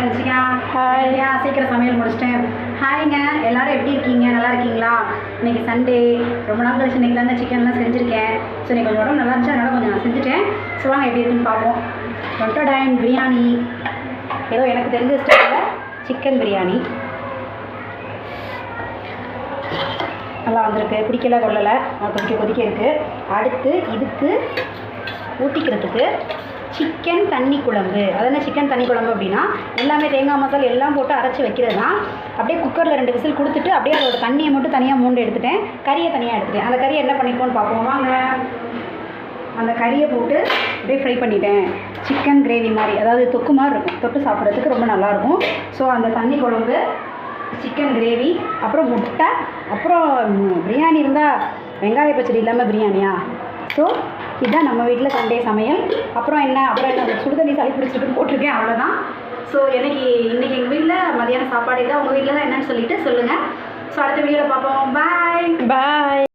நினச்சிக்கா. Hi. சீக்கிரம் சமையல் முடிச்சிட்டேன். ஹாய்ங்க, எல்லாரும் எப்படி இருக்கீங்க? நல்லா இருக்கீங்களா? இன்னைக்கு சண்டே, ரொம்ப நாள் கழிச்சு இன்னைக்கு தாங்க சிக்கன்லாம் செஞ்சுருக்கேன். ஸோ இன்னைக்கு கொஞ்சம் உடம்பு நல்லா இருந்துச்சு, அதனால் கொஞ்சம் நான் செஞ்சுட்டேன். ஸோ வாங்க எப்படி இருக்குன்னு பார்ப்போம். டொட்டடைன் பிரியாணி, ஏதோ எனக்கு தெரிஞ்ச ஸ்டைலில் சிக்கன் பிரியாணி நல்லா வந்திருக்கு. பிடிக்கல கொள்ளலை, கொதிக்க இருக்குது. அடுத்து இதுக்கு ஊற்றிக்கிறதுக்கு சிக்கன் தண்ணி குழம்பு. அதனால் சிக்கன் தண்ணி குழம்பு அப்படின்னா எல்லாமே தேங்காய் மசாலா எல்லாம் போட்டு அரைச்சி வைக்கிறது தான். அப்படியே குக்கரில் 2 விசில் கொடுத்துட்டு அப்படியே அதோட தண்ணியை மட்டும் தனியாக மூண்டு எடுத்துட்டேன், கறியை தனியாக எடுத்துட்டேன். அந்த கறியை என்ன பண்ணிக்கோன்னு பார்ப்போம் வாங்க. அந்த கறியை போட்டு அப்படியே ஃப்ரை பண்ணிட்டேன். சிக்கன் கிரேவி மாதிரி, அதாவது தொக்கு மாதிரி இருக்கும், தொட்டு சாப்பிட்றதுக்கு ரொம்ப நல்லாயிருக்கும். ஸோ அந்த தண்ணி குழம்பு, சிக்கன் கிரேவி, அப்புறம் முட்டை, அப்புறம் பிரியாணி இருந்தால் வெங்காய பச்சடி இல்லாமல் பிரியாணியா? ஸோ இதுதான் நம்ம வீட்டில் சண்டே சமையல். அப்புறம் என்ன சுடுதண்ணி சளி பிடிச்சிட்டு போட்டிருக்கேன், அவ்வளோதான். ஸோ இன்றைக்கி எங்கள் வீட்டில் மதியானம் சாப்பாடு தான். உங்கள் வீட்டில் தான் என்னன்னு சொல்லிட்டு சொல்லுங்கள். ஸோ அடுத்த வீடியோவில் பார்ப்போம். பாய்.